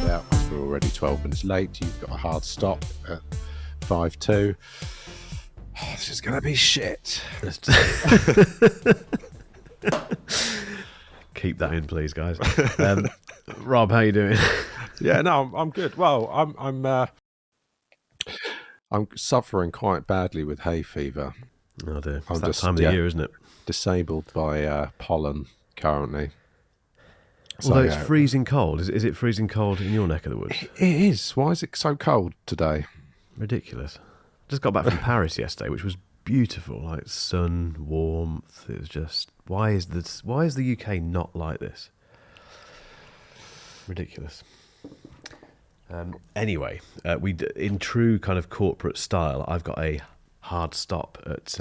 Yeah, we're already 12 minutes late. You've got a hard stop at 5:02. Oh, this is going to be shit. Keep that in, please, guys. Rob, how you doing? Yeah, no, I'm good. Well, I'm suffering quite badly with hay fever. Oh dear, I'm it's that just, time of the year, isn't it? Disabled by pollen currently. Although it's freezing cold. Is it freezing cold in your neck of the woods? It is. Why is it so cold today? Ridiculous. Just got back from Paris yesterday, which was beautiful. Like sun, warmth. It was just why is the UK not like this? Ridiculous. Anyway, in true kind of corporate style, I've got a hard stop at,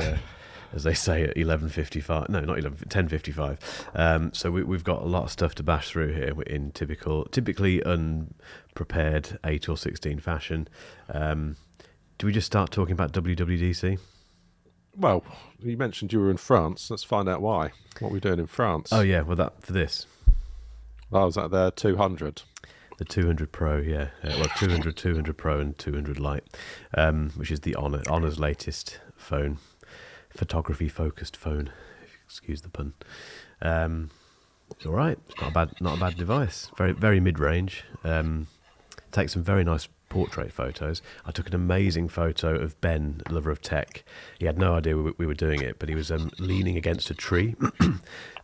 as they say, at 11:55. No, not 10:55. So we've got a lot of stuff to bash through here in typically unprepared 8 or 16 fashion. Do we just start talking about WWDC? Well, you mentioned you were in France. Let's find out why. What were we doing in France? Oh yeah, well for this. I was at the 200. The 200 Pro, yeah. Well, 200 Pro and 200 Lite, which is the Honor's latest phone, photography-focused phone, if you excuse the pun. It's all right. It's not a bad device. Very, very mid-range. Takes some very nice portrait photos. I took an amazing photo of Ben, lover of tech. He had no idea we were doing it, but he was leaning against a tree,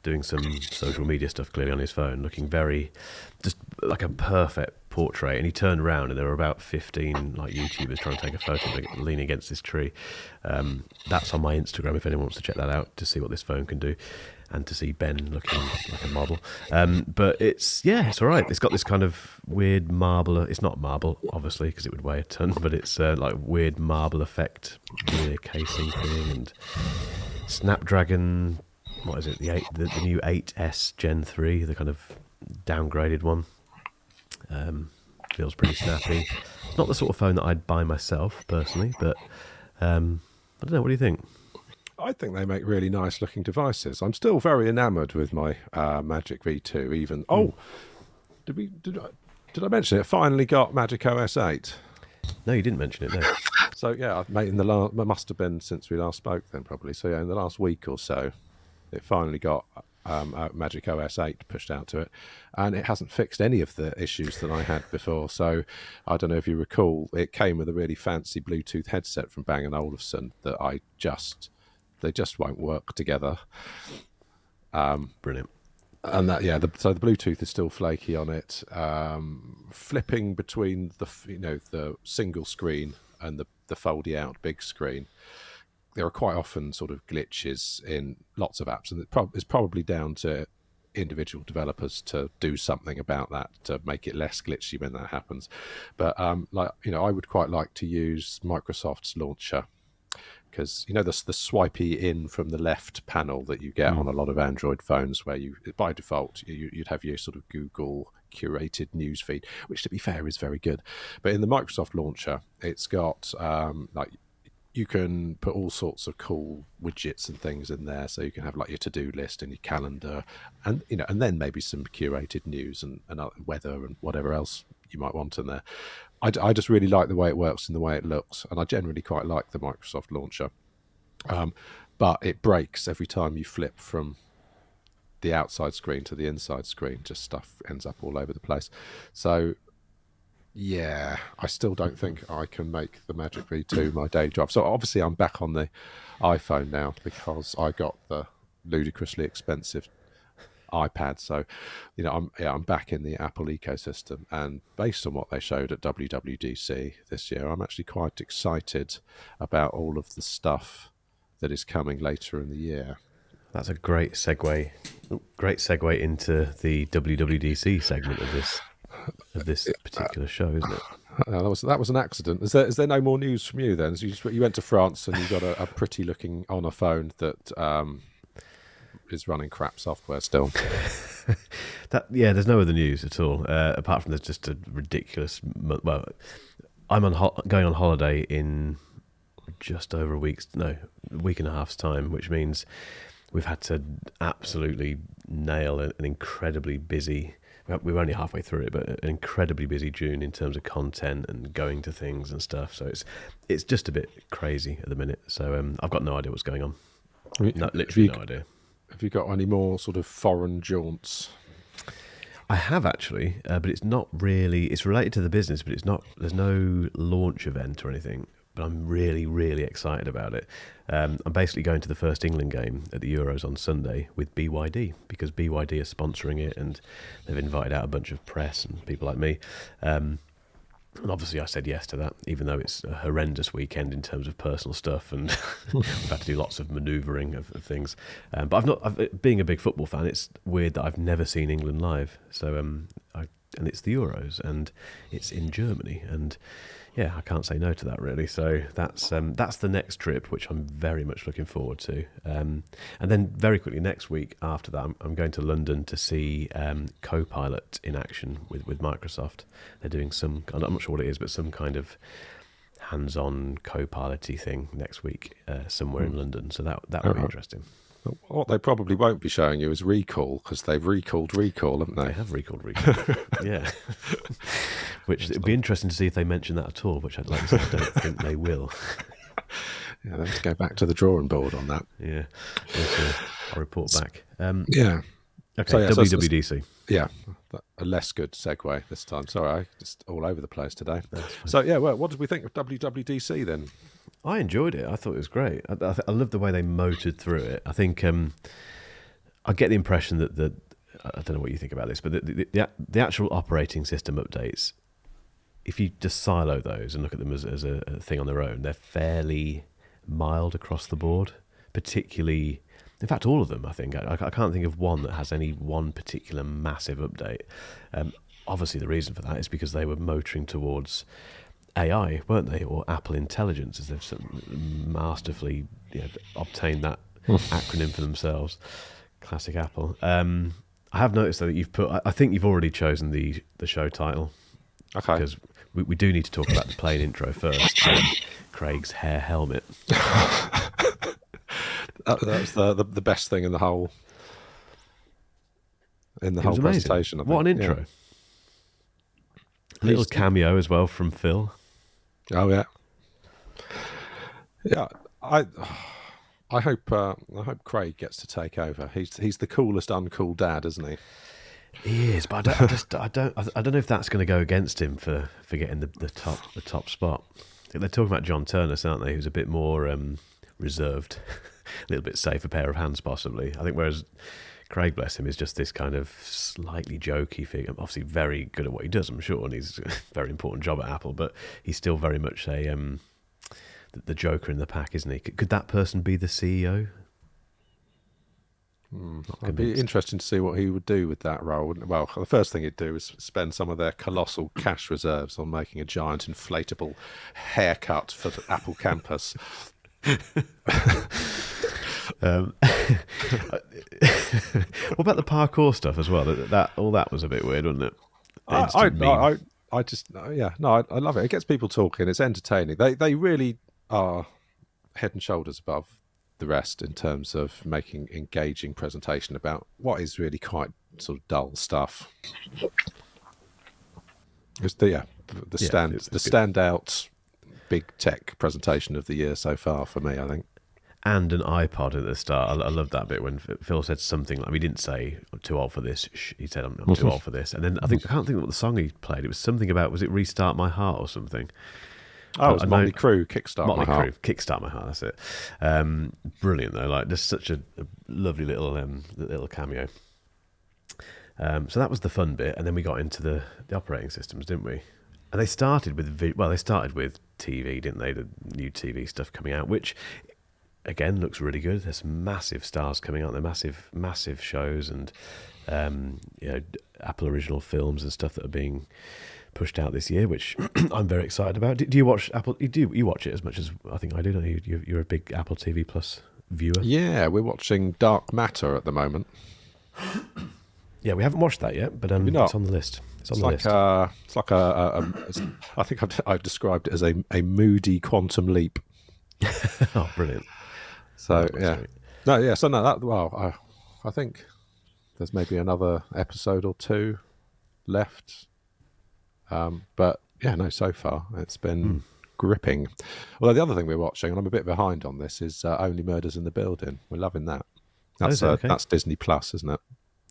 doing some social media stuff clearly on his phone, looking very, just like a perfect portrait. And he turned around and there were about 15 like YouTubers trying to take a photo of him leaning against this tree. That's on my Instagram if anyone wants to check that out to see what this phone can do. And to see Ben looking like a model. But it's all right. It's got this kind of weird marble. It's not marble, obviously, because it would weigh a ton, but it's like weird marble effect, rear casing thing, and Snapdragon, what is it, the new 8S Gen 3, the kind of downgraded one. Feels pretty snappy. It's not the sort of phone that I'd buy myself, personally, but I don't know, what do you think? I think they make really nice looking devices. I'm still very enamoured with my Magic V2. Even did I mention it? Finally got macOS 8. No, you didn't mention it. No. So yeah, I've made it must have been since we last spoke then probably. So yeah, in the last week or so, it finally got macOS 8 pushed out to it, and it hasn't fixed any of the issues that I had before. So I don't know if you recall, it came with a really fancy Bluetooth headset from Bang & Olufsen that they just won't work together. Brilliant. And that, so the Bluetooth is still flaky on it. Flipping between the single screen and the foldy out big screen, there are quite often sort of glitches in lots of apps, and it's probably down to individual developers to do something about that to make it less glitchy when that happens. But I would quite like to use Microsoft's launcher, because the swipey in from the left panel that you get on a lot of Android phones, where you by default you'd have your sort of Google curated news feed, which to be fair is very good. But in the Microsoft launcher, it's got you can put all sorts of cool widgets and things in there, so you can have like your to-do list and your calendar, and and then maybe some curated news and weather and whatever else you might want in there. I just really like the way it works and the way it looks, and I generally quite like the Microsoft launcher. But it breaks every time you flip from the outside screen to the inside screen. Just stuff ends up all over the place. So yeah, I still don't think I can make the Magic V2 my day job. So obviously I'm back on the iPhone now because I got the ludicrously expensive iPad. So I'm back in the Apple ecosystem, and based on what they showed at WWDC this year, I'm actually quite excited about all of the stuff that is coming later in the year. That's a great segue into the WWDC segment of this particular show, isn't it? That was an accident. Is there no more news from you then? So you went to France and you got a pretty looking Honor phone that is running crap software still. There's no other news at all, apart from there's just a ridiculous. Well, I'm going on holiday in just over a week and a half's time, which means we've had to absolutely nail an incredibly busy. We're only halfway through it, but an incredibly busy June in terms of content and going to things and stuff. So it's just a bit crazy at the minute. So I've got no idea what's going on. Literally no idea. Have you got any more sort of foreign jaunts? I have actually, but it's not really. It's related to the business, but it's not. There's no launch event or anything. But I'm really, really excited about it. I'm basically going to the first England game at the Euros on Sunday with BYD, because BYD are sponsoring it, and they've invited out a bunch of press and people like me. And obviously I said yes to that, even though it's a horrendous weekend in terms of personal stuff, and we've had to do lots of manoeuvring of things. But being a big football fan, it's weird that I've never seen England live. So and it's the Euros, and it's in Germany, and yeah, I can't say no to that really. So that's the next trip, which I'm very much looking forward to. And then very quickly next week after that, I'm going to London to see Copilot in action with Microsoft. They're doing I'm not sure what it is, but some kind of hands-on Copilot-y thing next week somewhere in London. So that will be interesting. What they probably won't be showing you is Recall, because they've recalled Recall, haven't they? They have recalled Recall, yeah. Which it'd be interesting to see if they mention that at all, which I'd like to say I don't think they will. Yeah, they have to go back to the drawing board on that. Yeah, I'll report back. Yeah. Okay, So, WWDC. Yeah, a less good segue this time. Sorry, I just all over the place today. So yeah, well, what did we think of WWDC then? I enjoyed it. I thought it was great. I loved the way they motored through it. I think I get the impression that I don't know what you think about this, but the actual operating system updates, if you just silo those and look at them as a thing on their own, they're fairly mild across the board. Particularly, in fact, all of them. I think I can't think of one that has any one particular massive update. Obviously, the reason for that is because they were motoring towards AI, weren't they, or Apple Intelligence, as they've masterfully obtained that acronym for themselves. Classic Apple. I have noticed though that you've put. I think you've already chosen the show title. Okay. Because we do need to talk about the plain intro first. Craig's hair helmet. That's the best thing in the whole presentation. I think. What an intro! A little cameo as well from Phil. Oh yeah, yeah. I hope Craig gets to take over. He's the coolest uncool dad, isn't he? He is, but I don't know if that's going to go against him for getting the top spot. They're talking about John Turnus, aren't they? Who's a bit more reserved, a little bit safer pair of hands, possibly. I think whereas Craig, bless him, is just this kind of slightly jokey figure. Obviously, very good at what he does, I'm sure, and he's a very important job at Apple. But he's still very much the joker in the pack, isn't he? Could that person be the CEO? It'd be interesting to see what he would do with that role. Well, the first thing he'd do is spend some of their colossal cash reserves on making a giant inflatable haircut for the Apple campus. What about the parkour stuff as well? That all that was a bit weird, wasn't it? I love it. It gets people talking. It's entertaining. They really are head and shoulders above the rest in terms of making engaging presentation about what is really quite sort of dull stuff. It's the standout big tech presentation of the year so far for me, I think. And an iPod at the start. I love that bit when Phil said something like, he didn't say I'm too old for this. He said I'm too old for this. And then I can't think what the song he played. It was something about, was it Restart My Heart or something? Oh, it was Motley Crue, Kickstart My Heart. Kickstart My Heart, that's it. Brilliant though, like just such a lovely little cameo. So that was the fun bit, and then we got into the operating systems, didn't we? And they started with TV, didn't they? The new TV stuff coming out, which again looks really good. There's some massive stars coming out. They're massive shows, and Apple original films and stuff that are being pushed out this year, which I'm very excited about. Do you watch Apple? You watch it as much as I think I do, don't you? You're a big Apple TV Plus viewer. Yeah, we're watching Dark Matter at the moment. Yeah, we haven't watched that yet, but it's on the list. It's on the list. I think I've described it as a moody quantum leap. Oh, brilliant. Oh, So that looks yeah, great. no, yeah. So no, that well, I think there's maybe another episode or two left. But yeah, no, so far it's Hmm. been gripping. Although the other thing we're watching, and I'm a bit behind on this, is Only Murders in the Building. We're loving that. Oh, is it? Okay. That's Disney Plus, isn't it?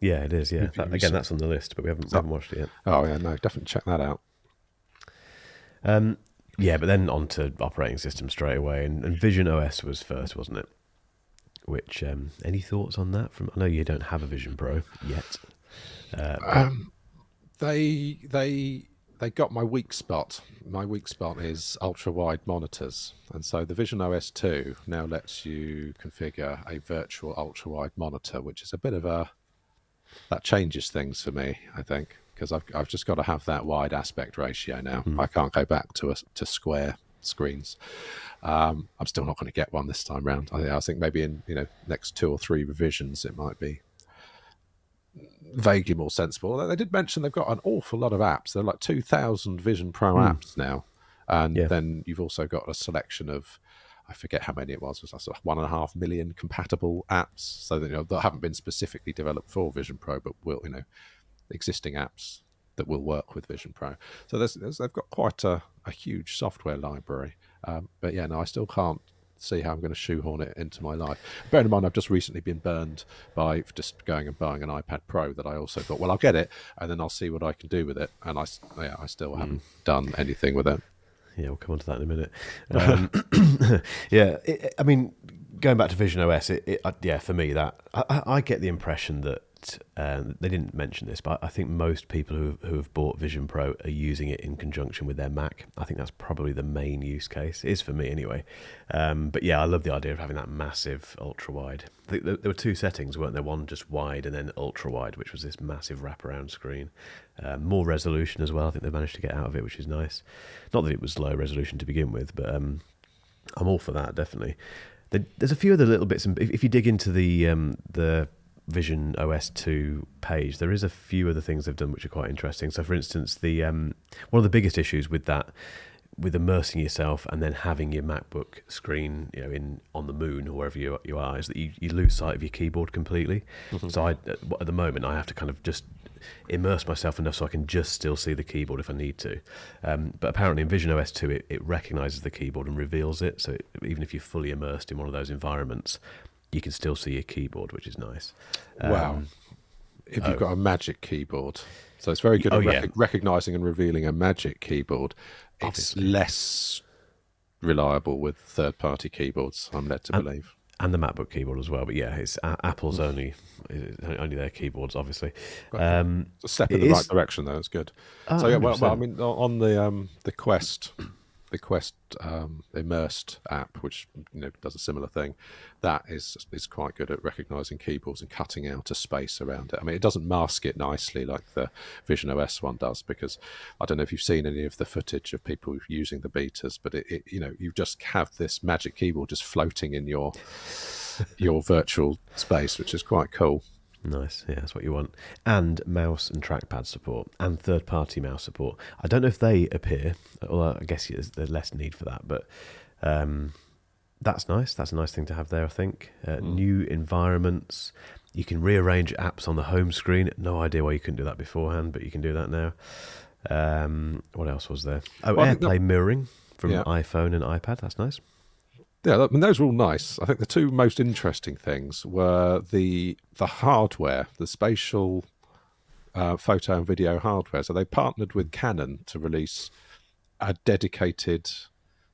Yeah, it is. Yeah. Have you Again, seen? that's on the list, but we So, haven't watched it yet. oh yeah, no, definitely check that out. Yeah, but then on to operating system straight away, and Vision OS was first, wasn't it? Which any thoughts on that? From I know you don't have a Vision Pro yet. But They got my weak spot. My weak spot is ultra wide monitors, and so the Vision OS 2 now lets you configure a virtual ultra wide monitor, which is a bit of a that changes things for me, I think, because I've just got to have that wide aspect ratio now. I can't go back to square screens. I'm still not going to get one this time round. I think maybe in next 2 or 3 revisions it might be vaguely more sensible. Although they did mention they've got an awful lot of apps. There are like 2,000 Vision Pro apps now, and yeah, then you've also got a selection of, I forget how many it was like 1.5 million compatible apps. So that that haven't been specifically developed for Vision Pro, but will existing apps that will work with Vision Pro. So they've got quite a huge software library. But yeah, no, I still can't see how I'm going to shoehorn it into my life. Bearing in mind, I've just recently been burned by just going and buying an iPad Pro that I also thought, well, I'll get it and then I'll see what I can do with it. And I still haven't done anything with it. yeah, we'll come on to that in a minute. Yeah, I mean, going back to Vision OS, yeah, for me that I get the impression that they didn't mention this, but I think most people who have bought Vision Pro are using it in conjunction with their Mac. I think that's probably the main use case. It is for me anyway. But yeah, I love the idea of having that massive ultra wide. There were 2 settings, weren't there? One just wide and then ultra wide, which was this massive wraparound screen. More resolution as well. I think they managed to get out of it, which is nice. Not that it was low resolution to begin with, but I'm all for that, definitely. There's a few other little bits, and if you dig into the Vision OS 2 page, there is a few other things they've done which are quite interesting. So, for instance, the one of the biggest issues with that, with immersing yourself and then having your MacBook screen, in on the moon or wherever you are, is that you lose sight of your keyboard completely. So, at the moment, I have to kind of just immerse myself enough so I can just still see the keyboard if I need to. But apparently in Vision OS 2, it recognises the keyboard and reveals it. So even if you're fully immersed in one of those environments, you can still see your keyboard, which is nice. Wow. If you've got a Magic keyboard. So it's very good at recognizing and revealing a Magic keyboard. It's Obviously. less reliable with third-party keyboards, I'm led to believe. And the MacBook keyboard as well. But yeah, it's Apple's only their keyboards, obviously. It's a step in the right direction, though. It's good. So yeah, well, I mean, on the Quest, immersed app, which does a similar thing, that is quite good at recognizing keyboards and cutting out a space around it. I mean, it doesn't mask it nicely like the Vision OS one does, because I don't know if you've seen any of the footage of people using the betas, but you just have this Magic Keyboard just floating in your virtual space, which is quite cool. Nice, yeah, that's what you want. And mouse and trackpad support, and third-party mouse support. I don't know if they appear, although I guess there's less need for that, but that's nice. That's a nice thing to have there, I think. New environments. You can rearrange apps on the home screen. No idea why you couldn't do that beforehand, but you can do that now. What else was there? Oh, AirPlay mirroring from iPhone and iPad. That's nice. Yeah, I mean, those were all nice. I think the 2 most interesting things were the hardware, the spatial photo and video hardware. So they partnered with Canon to release a dedicated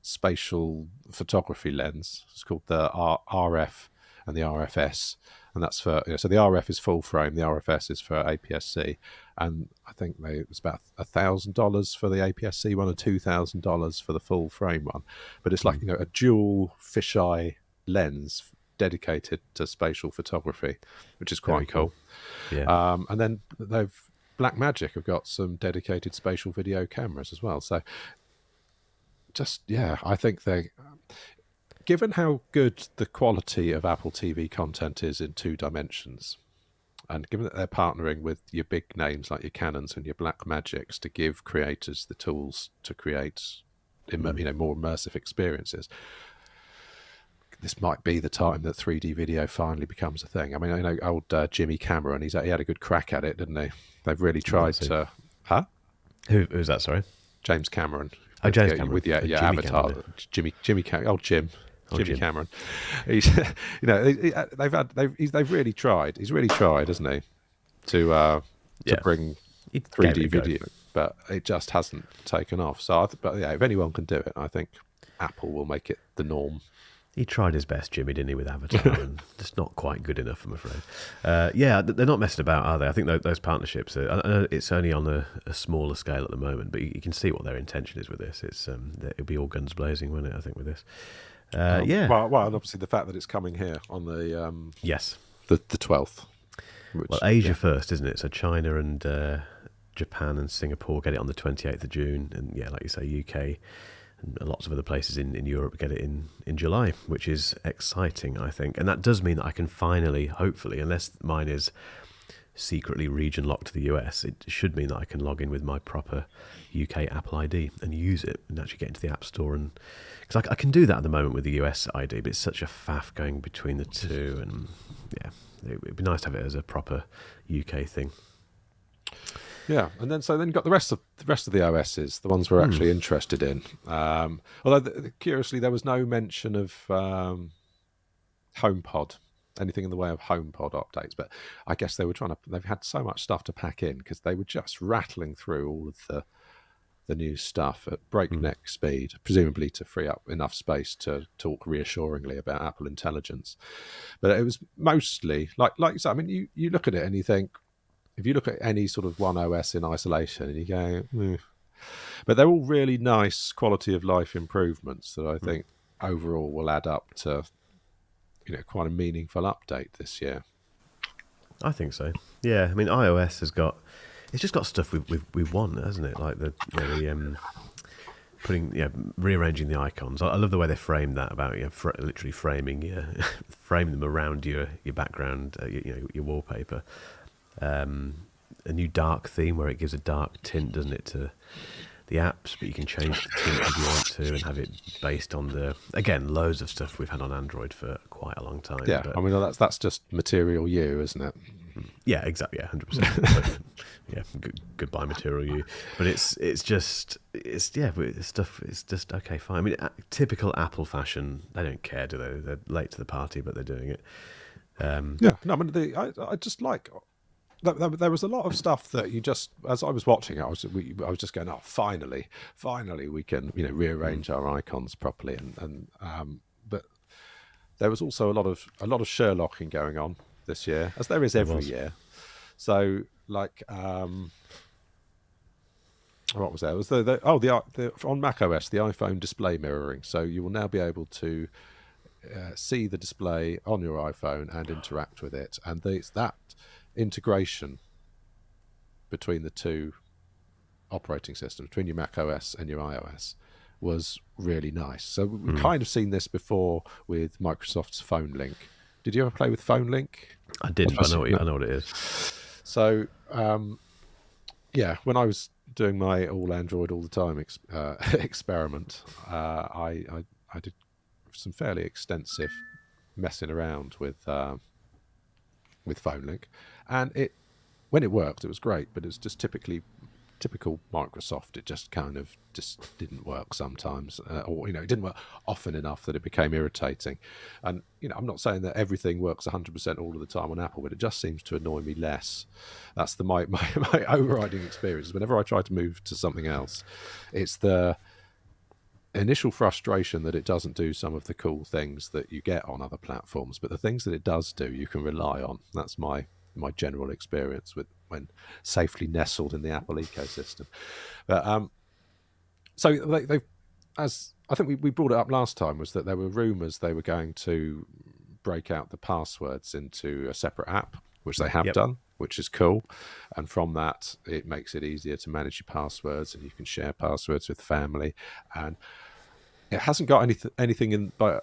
spatial photography lens. It's called the RF and the RFS, and that's for so the RF is full frame, the RFS is for APS-C, and I think it was about $1,000 for the APS-C one and $2,000 for the full frame one. But it's like a dual fisheye lens dedicated to spatial photography, which is quite cool. Yeah. And then Blackmagic have got some dedicated spatial video cameras as well. So I think given how good the quality of Apple TV content is in 2 dimensions, and given that they're partnering with your big names like your Canons and your Blackmagics to give creators the tools to create more immersive experiences, this might be the time that 3D video finally becomes a thing. I mean, I know old Jimmy Cameron. He had a good crack at it, didn't he? They've really tried to. Huh? Who's that? Sorry, James Cameron. Oh, James Cameron with Jimmy Avatar. Cameron. Jimmy Cameron. He's, they've really tried. He's really tried, hasn't he, to bring 3D video, but it just hasn't taken off. So, but yeah, if anyone can do it, I think Apple will make it the norm. He tried his best, Jimmy, didn't he, with Avatar, and just not quite good enough, I'm afraid. They're not messing about, are they? I think those partnerships, it's only on a smaller scale at the moment, but you can see what their intention is with this. It'll be all guns blazing, won't it, I think, with this. Well, and obviously the fact that it's coming here on the yes, the 12th. Well, Asia first, isn't it? So China and Japan and Singapore get it on the 28th of June, and like you say, UK and lots of other places in Europe get it in July, which is exciting, I think. And that does mean that I can finally, hopefully, unless mine is secretly region locked to the US, it should mean that I can log in with my proper UK Apple ID and use it and actually get into the App Store. And because I can do that at the moment with the US ID, but it's such a faff going between the two. And it'd be nice to have it as a proper UK thing. Yeah, and then you got the rest of the OSs, the ones we're actually interested in. Although curiously, there was no mention of HomePod, anything in the way of HomePod updates. But I guess they've had so much stuff to pack in because they were just rattling through all of the new stuff at breakneck speed, presumably to free up enough space to talk reassuringly about Apple Intelligence. But it was mostly like you said. I mean, you look at it and you think, if you look at any sort of one OS in isolation, and you go, but they're all really nice quality of life improvements that I think overall will add up to, quite a meaningful update this year. I think so. Yeah, I mean, iOS it's just got stuff we want, hasn't it? Like the rearranging the icons. I love the way they framed that about literally framing frame them around your background, your wallpaper. A new dark theme where it gives a dark tint, doesn't it, to the apps, but you can change the tint if you want to and have it based on loads of stuff we've had on Android for quite a long time. Yeah, I mean, that's just Material You, isn't it? Yeah, exactly. Yeah, 100%. Goodbye Material You. But it's stuff. It's just okay, fine. I mean, typical Apple fashion. They don't care, do they? They're late to the party, but they're doing it. I just like. There was a lot of stuff that you just, as I was watching, I was just going, oh, finally we can rearrange our icons properly, and but there was also a lot of Sherlocking going on this year, as there is every year. So like, what was there? It was the on macOS, the iPhone display mirroring. So you will now be able to see the display on your iPhone and interact with it, and that integration between the two operating systems, between your macOS and your iOS, was really nice. So we've kind of seen this before with Microsoft's Phone Link. Did you ever play with Phone Link? I didn't. I know what it is. So when I was doing my all Android all the time experiment, I did some fairly extensive messing around with Phone Link, and when it worked, it was great, but it was just typical Microsoft. It just kind of just didn't work sometimes, or it didn't work often enough that it became irritating. And I'm not saying that everything works 100% all of the time on Apple, but it just seems to annoy me less. That's my overriding experience. Whenever I try to move to something else, it's the initial frustration that it doesn't do some of the cool things that you get on other platforms, but the things that it does do, you can rely on. That's my general experience with when safely nestled in the Apple ecosystem. But so they as I think we brought it up last time, was that there were rumours they were going to break out the passwords into a separate app, which they have done, which is cool. And from that, it makes it easier to manage your passwords, and you can share passwords with family. And it hasn't got anything in by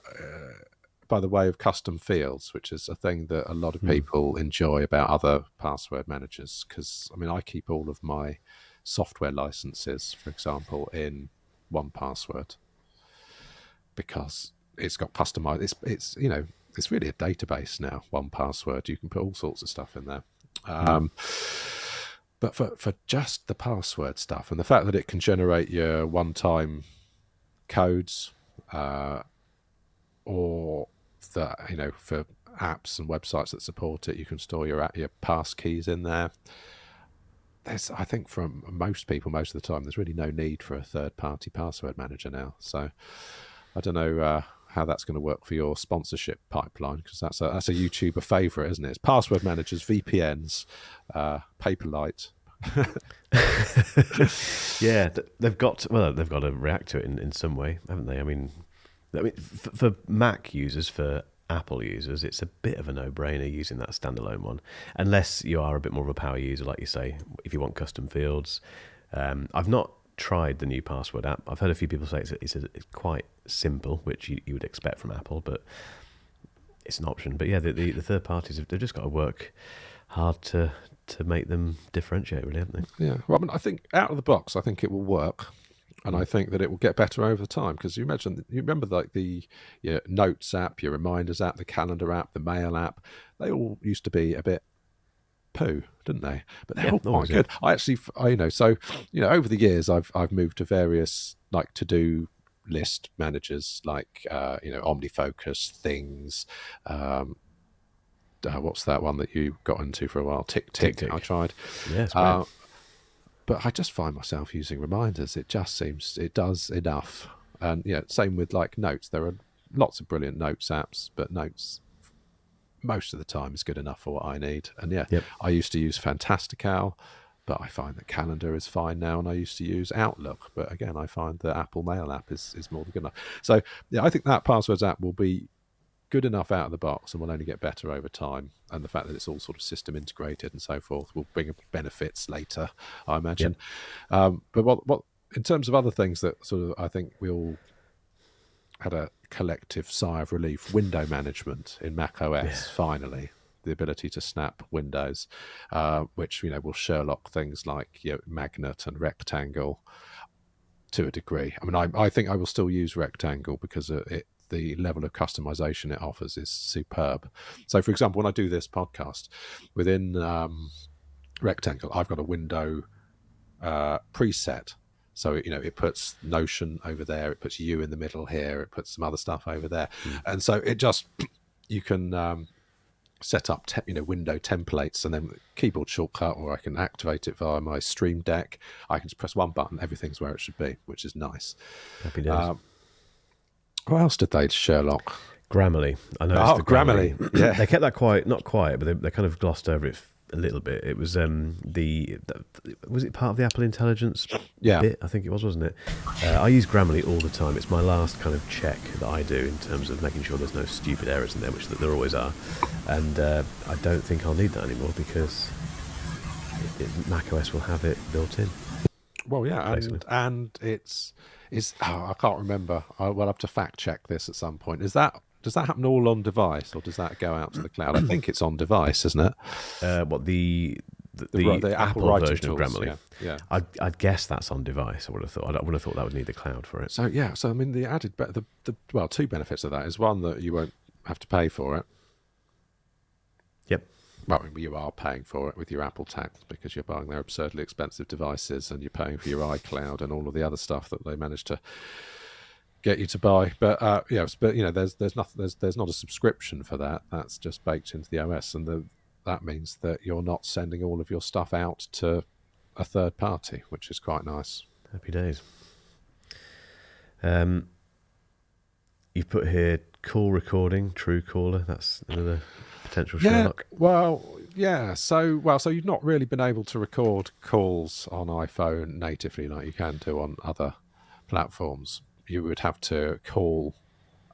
the way of custom fields, which is a thing that a lot of people enjoy about other password managers. Because I keep all of my software licenses, for example, in 1Password, because it's got customized. It's it's really a database now. 1Password. You can put all sorts of stuff in there. But for just the password stuff and the fact that it can generate your one-time codes, or that for apps and websites that support it, you can store your pass keys in there. I think from most people, most of the time, there's really no need for a third-party password manager now. So I don't know how that's going to work for your sponsorship pipeline, because that's a YouTuber favorite, isn't it? It's password managers, VPNs, Paperlight. Yeah, they've got to react to it in some way, haven't they? I mean, for Mac users, for Apple users, it's a bit of a no-brainer using that standalone one, unless you are a bit more of a power user, like you say, if you want custom fields. I've not tried the new password app. I've heard a few people say it's quite simple, which you would expect from Apple, but it's an option. But yeah, the third parties, they've just got to work hard to make them differentiate, really, haven't they? Yeah, well, I mean, I think out of the box, I think it will work, and I think that it will get better over time, because you remember like the Notes app, your Reminders app, the Calendar app, the Mail app, they all used to be a bit poo, didn't they? But they're all quite good. I actually, so over the years, I've moved to various like to-do list managers, like OmniFocus, Things. What's that one that you got into for a while? Tick. I tried. Yeah, it's great. But I just find myself using Reminders. It just seems it does enough. And same with like Notes. There are lots of brilliant Notes apps, but Notes most of the time is good enough for what I need. And I used to use Fantastical, but I find that Calendar is fine now, and I used to use Outlook. But again, I find the Apple Mail app is more than good enough. So I think that Passwords app will be good enough out of the box and will only get better over time. And the fact that it's all sort of system integrated and so forth will bring benefits later, I imagine. But what in terms of other things that sort of I think we all had a collective sigh of relief, window management in macOS, finally. The ability to snap windows, which will Sherlock things like magnet and rectangle to a degree. I mean, I think I will still use rectangle because the level of customization it offers is superb. So, for example, when I do this podcast within rectangle, I've got a window preset. So, it puts Notion over there, it puts you in the middle here, it puts some other stuff over there. And so it just, you can set up, window templates and then keyboard shortcut, or I can activate it via my Stream Deck. I can just press one button, everything's where it should be, which is nice. Happy days. What else did they Sherlock? Grammarly. I know. Oh, Grammarly. Yeah. They kept that not quiet, but they kind of glossed over it a little bit. It was was it part of the Apple Intelligence bit? I think it was, wasn't it? I use Grammarly all the time. It's my last kind of check that I do in terms of making sure there's no stupid errors in there, which there always are. And I don't think I'll need that anymore because macOS will have it built in. Well, yeah, and it's I can't remember. We'll have to fact check this at some point. Does that happen all on device, or does that go out to the cloud? I think it's on device, isn't it? The Apple version of Grammarly. Yeah. I'd guess that's on device. I would have thought that would need the cloud for it. So I mean, the added two benefits of that is one, that you won't have to pay for it. Yep. Well, you are paying for it with your Apple tax because you're buying their absurdly expensive devices, and you're paying for your iCloud and all of the other stuff that they managed to get you to buy. But there's not a subscription for that. That's just baked into the OS, and that means that you're not sending all of your stuff out to a third party, which is quite nice. Happy days. You've put here call recording, Truecaller. That's another potential Sherlock. So you've not really been able to record calls on iPhone natively like you can do on other platforms. You would have to call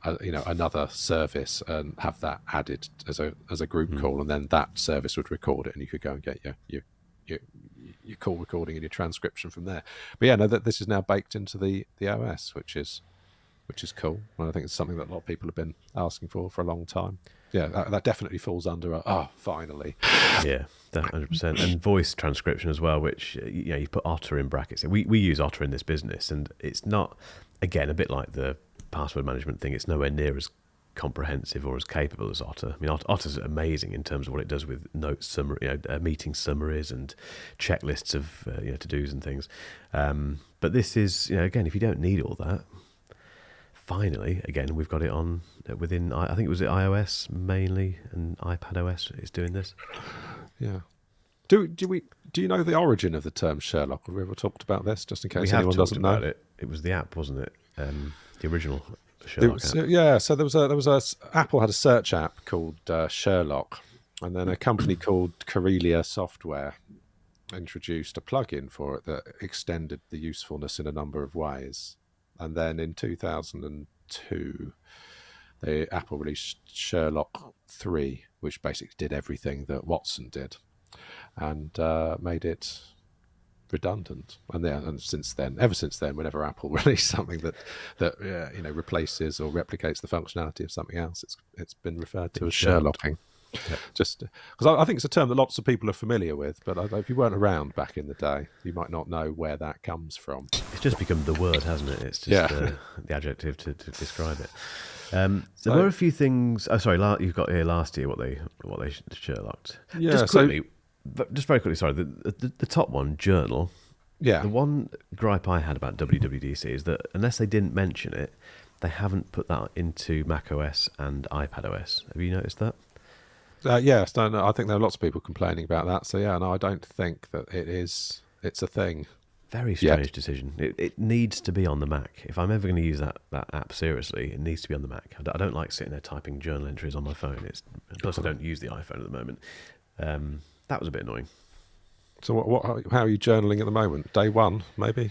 another service and have that added as a group call, and then that service would record it, and you could go and get your call recording and your transcription from there. But this is now baked into the OS, which is cool, and I think it's something that a lot of people have been asking for a long time. That definitely falls under finally. Yeah, 100%. And voice transcription as well, which you put Otter in brackets. We use Otter in this business, and it's not, again, a bit like the password management thing, it's nowhere near as comprehensive or as capable as Otter. I mean, Otter's amazing in terms of what it does with note summary, meeting summaries and checklists of to-dos and things. But this is, again, if you don't need all that, finally, again, we've got it on within. I think it was iOS mainly, and iPadOS is doing this. Yeah. Do you know the origin of the term Sherlock? Have we ever talked about this? Just in case anyone doesn't know. It was the app, wasn't it? The original Sherlock app. Yeah. So there was Apple had a search app called Sherlock, and then a company called Corellia Software introduced a plugin for it that extended the usefulness in a number of ways. And then in 2002, Apple released Sherlock 3, which basically did everything that Watson did, and made it redundant. And ever since then, whenever Apple released something that replaces or replicates the functionality of something else, it's been referred to as Sherlocking. Yeah. Just because I think it's a term that lots of people are familiar with, but if you weren't around back in the day, you might not know where that comes from. It's just become the word, hasn't it? It's just the adjective to describe it. There were a few things. Oh, sorry, you've got here last year what they Sherlocked. Yeah, just quickly, just very quickly. Sorry, the top one, Journal. Yeah. The one gripe I had about WWDC is that unless they didn't mention it, they haven't put that into macOS and iPadOS. Have you noticed that? Yes, I think there are lots of people complaining about that. So no, I don't think that it's a thing. Very strange decision. It needs to be on the Mac. If I'm ever going to use that app seriously, it needs to be on the Mac. I don't like sitting there typing journal entries on my phone. Plus, I don't use the iPhone at the moment. That was a bit annoying. So how are you journaling at the moment? Day one, maybe?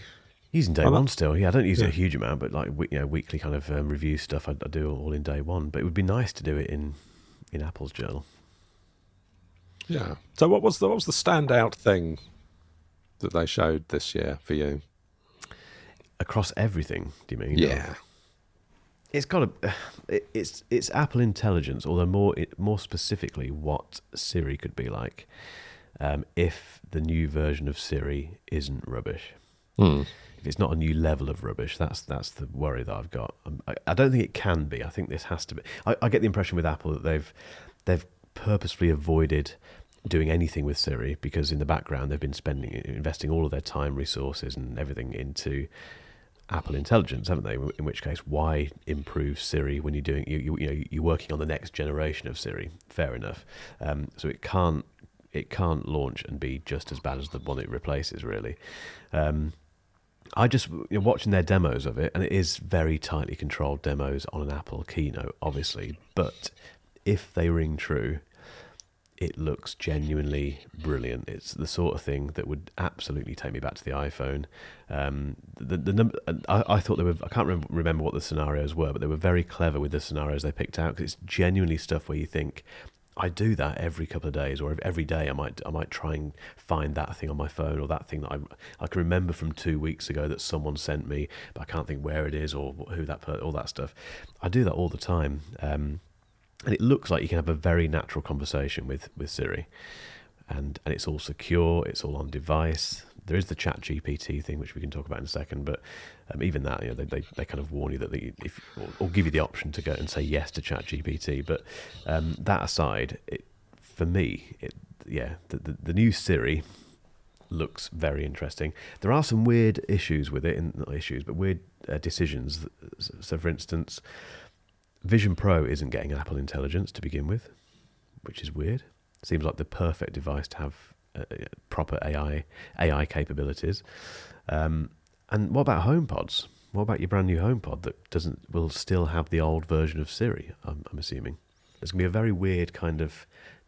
Using day one still. Yeah, I don't use it a huge amount, but like weekly kind of review stuff, I do all in day one. But it would be nice to do it in Apple's journal. Yeah. So what was the standout thing that they showed this year for you? Across everything, do you mean? Yeah. It's got it's Apple Intelligence, although more specifically, what Siri could be like if the new version of Siri isn't rubbish. If it's not a new level of rubbish, that's the worry that I've got. I don't think it can be. I think this has to be. I get the impression with Apple that they've purposefully avoided doing anything with Siri because in the background they've been investing all of their time, resources, and everything into Apple Intelligence, haven't they? In which case, why improve Siri when you're working on the next generation of Siri? Fair enough. So it can't launch and be just as bad as the one it replaces, really. I just watching their demos of it, and it is very tightly controlled demos on an Apple keynote, obviously. But if they ring true, it looks genuinely brilliant. It's the sort of thing that would absolutely take me back to the iPhone. I thought they were. I can't remember what the scenarios were, but they were very clever with the scenarios they picked out because it's genuinely stuff where you think, I do that every couple of days, or every day I might try and find that thing on my phone, or that thing that I can remember from 2 weeks ago that someone sent me, but I can't think where it is or who all that stuff. I do that all the time, and it looks like you can have a very natural conversation with Siri, and it's all secure, it's all on device. There is the Chat GPT thing, which we can talk about in a second, but even that, they kind of warn you that or give you the option to go and say yes to Chat GPT. But that aside, for me, the new Siri looks very interesting. There are some weird issues with it, not issues, but weird decisions. So, for instance, Vision Pro isn't getting Apple Intelligence to begin with, which is weird. Seems like the perfect device to have proper AI capabilities. And what about HomePods? What about your brand new HomePod that will still have the old version of Siri? I'm assuming there's going to be a very weird kind of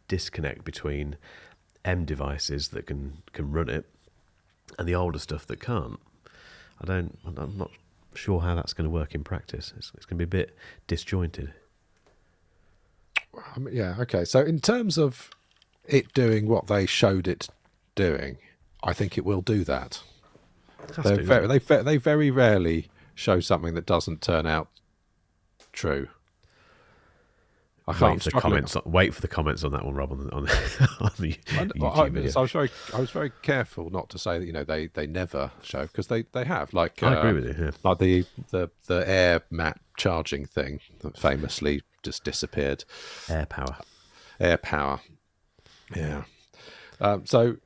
disconnect between M devices that can run it and the older stuff that can't. I'm not sure how that's going to work in practice. It's going to be a bit disjointed. Okay. So in terms of it doing what they showed it doing, I think it will do that. They very rarely show something that doesn't turn out true. I can't. Wait for the comments on that one, Rob, on the on the YouTube video. So I was very careful not to say that they never show, because they have, like, I agree with you. Yeah. like the air mat charging thing that famously just disappeared. Air power. Yeah. So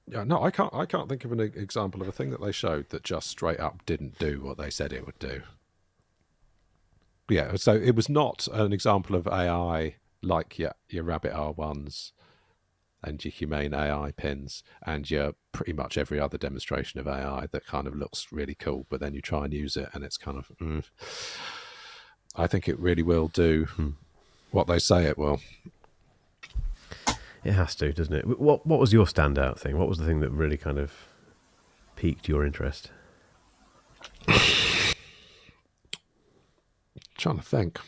yeah, no, I can't think of an example of a thing that they showed that just straight up didn't do what they said it would do. Yeah, so it was not an example of AI like your Rabbit R1s and your Humane AI pins and your pretty much every other demonstration of AI that kind of looks really cool, but then you try and use it and it's kind of... I think it really will do what they say it will. It has to, doesn't it? What was your standout thing? What was the thing that really kind of piqued your interest? Trying to think.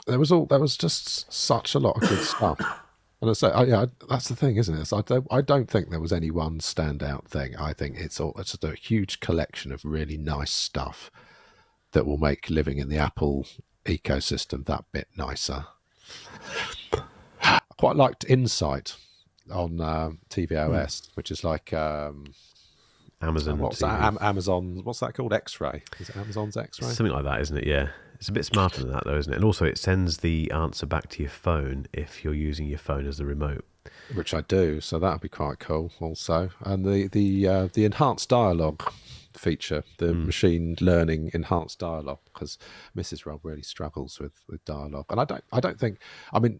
There was just such a lot of good stuff. And I say, that's the thing, isn't it? So I don't think there was any one standout thing. I think it's just a huge collection of really nice stuff that will make living in the Apple ecosystem that bit nicer. I quite liked Insight on tvOS, which is like Amazon. What's that? Amazon. What's that called? X-Ray. Is it Amazon's X-Ray? Something like that, isn't it? Yeah. It's a bit smarter than that, though, isn't it? And also, it sends the answer back to your phone if you're using your phone as the remote. Which I do, so that'd be quite cool. Also, and the enhanced dialogue feature, the machine learning enhanced dialogue, because Mrs. Rob really struggles with dialogue, and I don't think. I mean,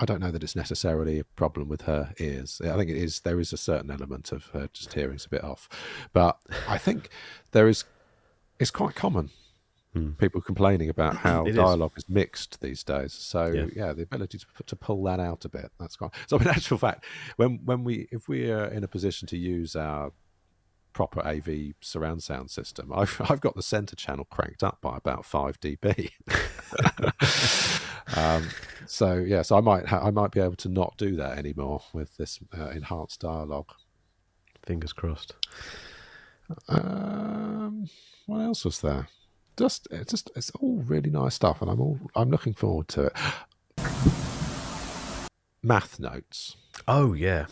I don't know that it's necessarily a problem with her ears. I think it is. There is a certain element of her just hearing's a bit off, but I think it's quite common. People complaining about how dialogue is mixed these days. So yeah, the ability to pull that out a bit, that's quite. So in actual fact, if we are in a position to use our proper AV surround sound system, I've got the center channel cranked up by about 5 dB. So I might be able to not do that anymore with this enhanced dialogue. Fingers crossed. What else was there? It's all really nice stuff, and I'm looking forward to it. Math notes. Oh yeah.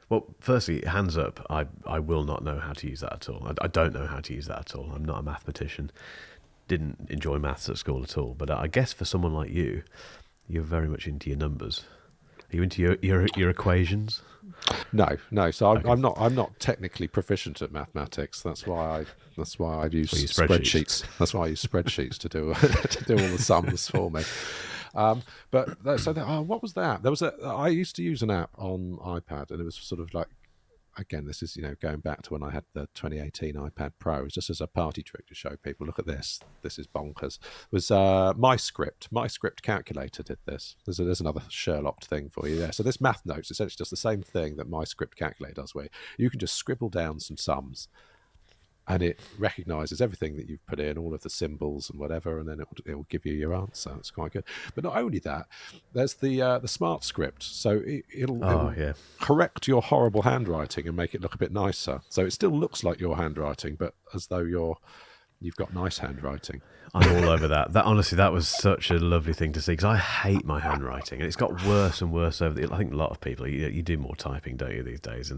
Well, firstly, hands up. I will not know how to use that at all. I don't know how to use that at all. I'm not a mathematician. Didn't enjoy maths at school at all. But I guess for someone like you, you're very much into your numbers. Are you into your equations? No. So Okay. I'm not technically proficient at mathematics. That's why I use spreadsheets. That's why I use spreadsheets to do all the sums for me. What was that? I used to use an app on iPad, and it was sort of like, again, this is going back to when I had the 2018 iPad Pro. It was just as a party trick to show people, look at this. This is bonkers. It was MyScript. MyScript Calculator did this. There's another Sherlock thing for you there. So this math notes essentially does the same thing that MyScript Calculator does, where you can just scribble down some sums, and it recognises everything that you've put in, all of the symbols and whatever, and then it will give you your answer. It's quite good. But not only that, there's the smart script. So it'll correct your horrible handwriting and make it look a bit nicer. So it still looks like your handwriting, but as though you've got nice handwriting. I'm all over that. Honestly, that was such a lovely thing to see, because I hate my handwriting, and it's got worse and worse over the. I think a lot of people, you do more typing, don't you, these days?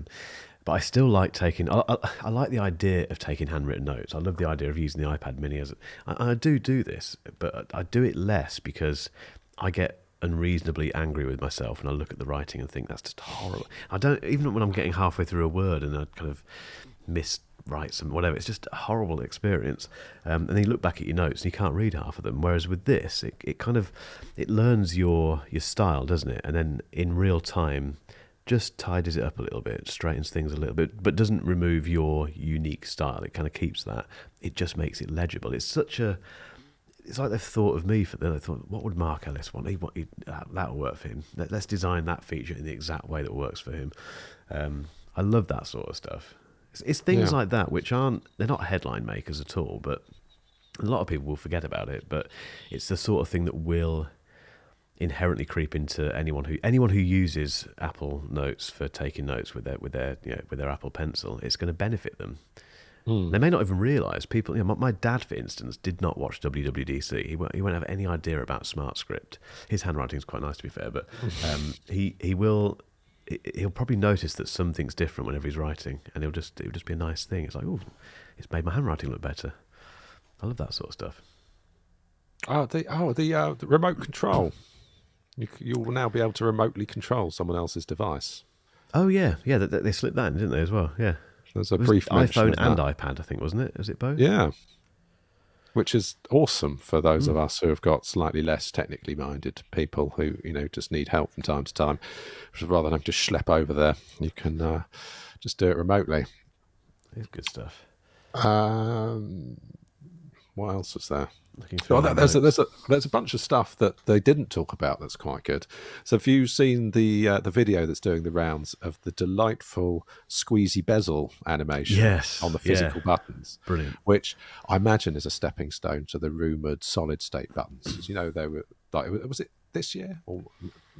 But I still like taking. I like the idea of taking handwritten notes. I love the idea of using the iPad Mini as. I do this, but I do it less because I get unreasonably angry with myself, and I look at the writing and think that's just horrible. I don't, even when I'm getting halfway through a word and I kind of miswrite some whatever. It's just a horrible experience. And then you look back at your notes and you can't read half of them. Whereas with this, it learns your style, doesn't it? And then in real time, just tidies it up a little bit, straightens things a little bit, but doesn't remove your unique style. It kind of keeps that. It just makes it legible. It's like they've thought of me. They thought, what would Mark Ellis want? That'll work for him. Let's design that feature in the exact way that works for him. I love that sort of stuff. It's things like that which they're not headline makers at all, but a lot of people will forget about it. But it's the sort of thing that will inherently creep into anyone who uses Apple Notes for taking notes with their Apple Pencil. It's going to benefit them. They may not even realise people. My dad, for instance, did not watch WWDC. He won't have any idea about SmartScript. His handwriting's quite nice, to be fair, but he will. He'll probably notice that something's different whenever he's writing, and it'll just be a nice thing. It's like, oh, it's made my handwriting look better. I love that sort of stuff. The remote control. You will now be able to remotely control someone else's device. Oh yeah. They slipped that in, didn't they, as well? Yeah. There's a brief mention iPhone of and that. iPad, I think, wasn't it? Was it both? Yeah. Which is awesome for those of us who have got slightly less technically minded people who, just need help from time to time. Rather than having to schlep over there, you can just do it remotely. It's good stuff. What else was there? There's There's a bunch of stuff that they didn't talk about that's quite good. So have you seen the video that's doing the rounds of the delightful squeezy bezel animation on the physical buttons? Brilliant. Which I imagine is a stepping stone to the rumoured solid state buttons. As they were was it this year or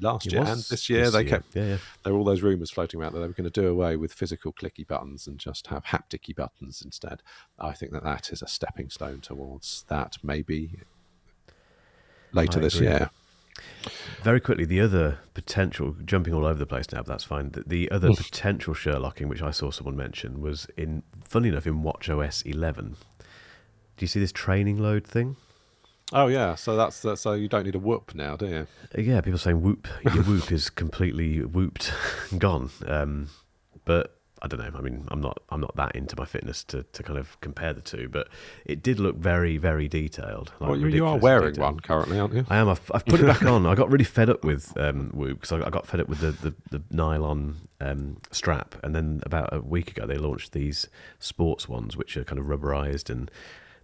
last year and this year? There were all those rumours floating around that they were going to do away with physical clicky buttons and just have hapticy buttons instead. I think that is a stepping stone towards that, maybe later this year. Very quickly, the other potential, jumping all over the place now, but that's fine. The other potential Sherlocking, which I saw someone mention, was funny enough, in watchOS 11. Do you see this training load thing? Oh yeah, so so you don't need a whoop now, do you? Yeah, people saying whoop. Your whoop is completely whooped, gone. But I don't know. I mean, I'm not that into my fitness to kind of compare the two, but it did look very, very detailed. Well, you are wearing one currently, aren't you? I am. I've put it back on. I got really fed up with Whoop because I got fed up with the nylon strap, and then about a week ago they launched these sports ones, which are kind of rubberized and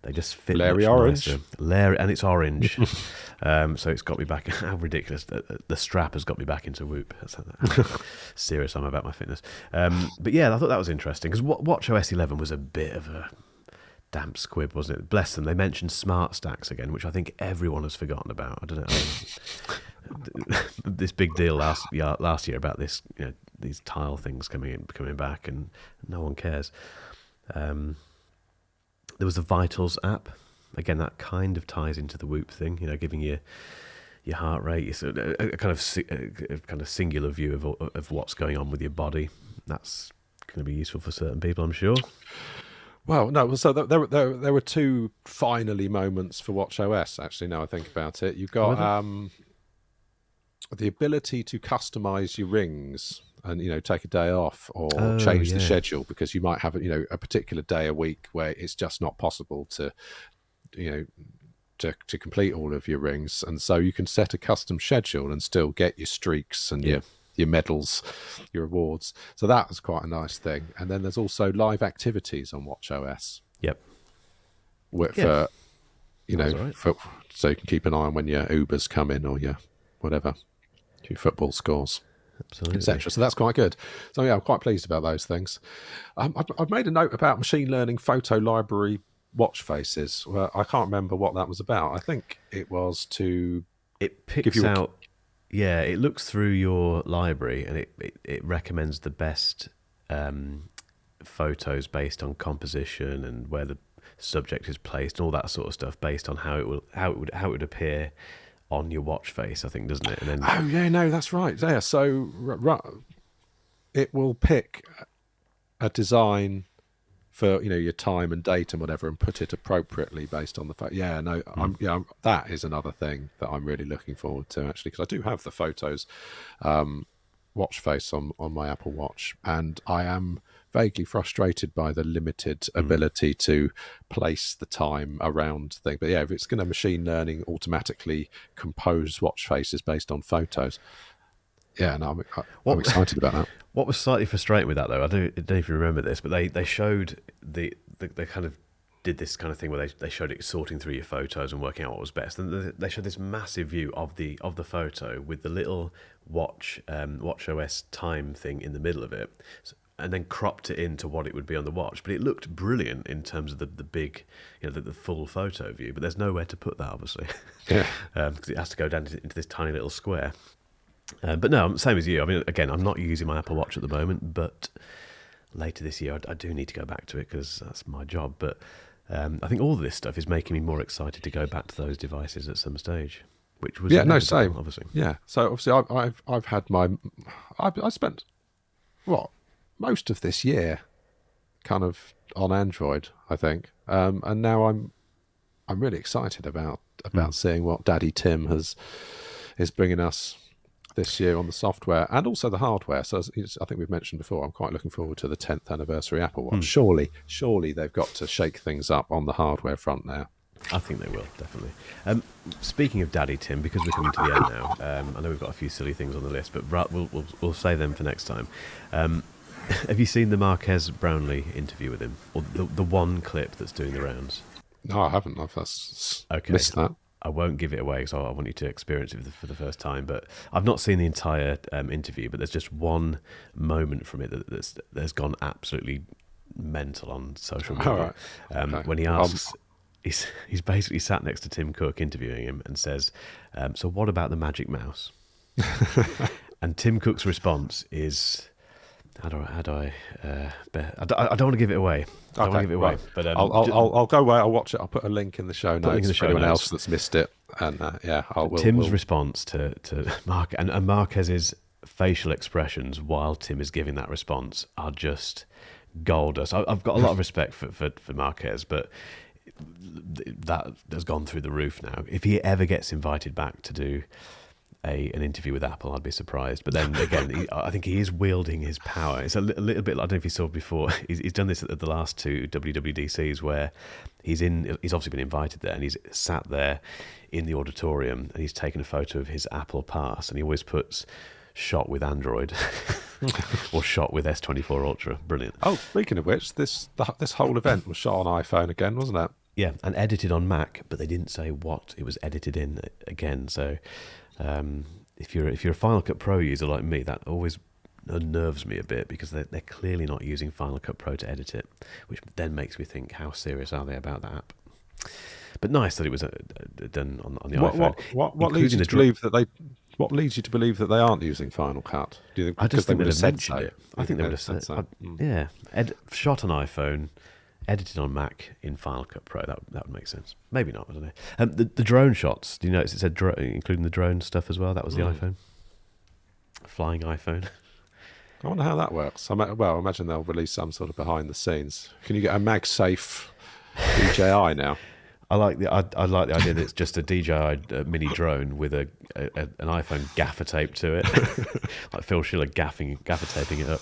they just fit Larry much orange. nicer. Larry, and it's orange. So it's got me back. How ridiculous. The strap has got me back into Whoop. That's how serious I'm about my fitness. But yeah, I thought that was interesting because watchOS 11 was a bit of a damp squib, wasn't it? Bless them. They mentioned smart stacks again, which I think everyone has forgotten about. I don't know. This big deal last year about this, these tile things coming back, and no one cares. There was the Vitals app. Again, that kind of ties into the Whoop thing, giving you your heart rate, a kind of singular view of what's going on with your body. That's going to be useful for certain people, I'm sure. Well, no. So there were two finally moments for watchOS. Actually, now I think about it, you've got the ability to customize your rings and take a day off or change the schedule because you might have a particular day a week where it's just not possible to complete all of your rings, and so you can set a custom schedule and still get your streaks and your medals, your awards. So that was quite a nice thing. And then there's also live activities on watchOS. Yep. For so you can keep an eye on when your Ubers come in or your whatever, your football scores. Absolutely. Etc. So that's quite good. So yeah, I'm quite pleased about those things. I've made a note about machine learning photo library watch faces. Well, I can't remember what that was about. I think it was to picks out. Yeah, it looks through your library and it recommends the best photos based on composition and where the subject is placed and all that sort of stuff based on how it would appear on your watch face, I think, doesn't it? And then, that's right. Yeah, so it will pick a design for your time and date and whatever, and put it appropriately based on the photo. Yeah, no, that is another thing that I'm really looking forward to actually, because I do have the photos watch face on my Apple Watch, and I am vaguely frustrated by the limited ability to place the time around things. But yeah, if it's going to machine learning automatically compose watch faces based on photos, I'm excited about that. What was slightly frustrating with that, though, I don't know if you remember this, but they showed they kind of did this kind of thing where they showed it sorting through your photos and working out what was best. And they showed this massive view of the photo with the little watchOS time thing in the middle of it. And then cropped it into what it would be on the watch. But it looked brilliant in terms of the big, the full photo view. But there's nowhere to put that, obviously. Yeah. Because it has to go down into this tiny little square. But no, same as you. I mean, again, I'm not using my Apple Watch at the moment, but later this year. I do need to go back to it because that's my job. But I think all of this stuff is making me more excited to go back to those devices at some stage. Which was same. Obviously. Yeah. So obviously, I've had I spent most of this year kind of on Android, I think, and now I'm really excited about seeing what Daddy Tim is bringing us this year on the software and also the hardware. So I think we've mentioned before, I'm quite looking forward to the 10th anniversary Apple Watch. Surely they've got to shake things up on the hardware front now. I think they will, definitely. Speaking of Daddy Tim, because we're coming to the end now, I know we've got a few silly things on the list, but we'll save them for next time. Have you seen the Marques Brownlee interview with him, or the one clip that's doing the rounds? No, I haven't. I've missed that. I won't give it away because I want you to experience it for the first time. But I've not seen the entire interview, but there's just one moment from it that's gone absolutely mental on social media. All right. Okay. When he asks, he's basically sat next to Tim Cook interviewing him and says, "So what about the Magic Mouse?" And Tim Cook's response is, How do I don't want to give it away. I don't want to give it away. Right. But I'll go away. I'll watch it. I'll put a link in the show notes for anyone else that's missed it. And Tim's response to Mark and Marquez's facial expressions while Tim is giving that response are just gold dust. I've got a lot of respect for Marquez, but that has gone through the roof now. If he ever gets invited back to do an interview with Apple, I'd be surprised. But then again, I think he is wielding his power. It's a little bit. I don't know if you saw before. He's done this at the last two WWDCs where he's obviously been invited there, and he's sat there in the auditorium, and he's taken a photo of his Apple Pass, and he always puts shot with Android or shot with S24 Ultra. Brilliant. Oh, speaking of which, this whole event was shot on iPhone again, wasn't it? Yeah, and edited on Mac, but they didn't say what it was edited in again. So. If you're a Final Cut Pro user like me, that always unnerves me a bit because they're clearly not using Final Cut Pro to edit it, which then makes me think, how serious are they about that app? But nice that it was done on the iPhone. What leads you to believe that they? What leads you to believe that they aren't using Final Cut? Do you think I just think they would have mentioned so? it. I think they would have said so. Yeah, shot on iPhone. Edited on Mac in Final Cut Pro, that would make sense. Maybe not, I don't know. The drone shots, do you notice it said including the drone stuff as well? That was the iPhone. Flying iPhone. I wonder how that works. I imagine they'll release some sort of behind the scenes. Can you get a MagSafe DJI now? I like the idea that it's just a DJI mini drone with an iPhone gaffer tape to it, like Phil Schiller gaffer taping it up.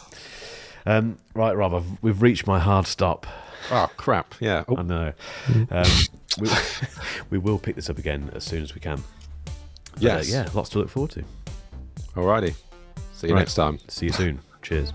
Right, Rob, we've reached my hard stop. Oh, crap, yeah. Oh. I know. We will pick this up again as soon as we can. Yes. Yeah, lots to look forward to. Alrighty. See you next time. See you soon. Cheers.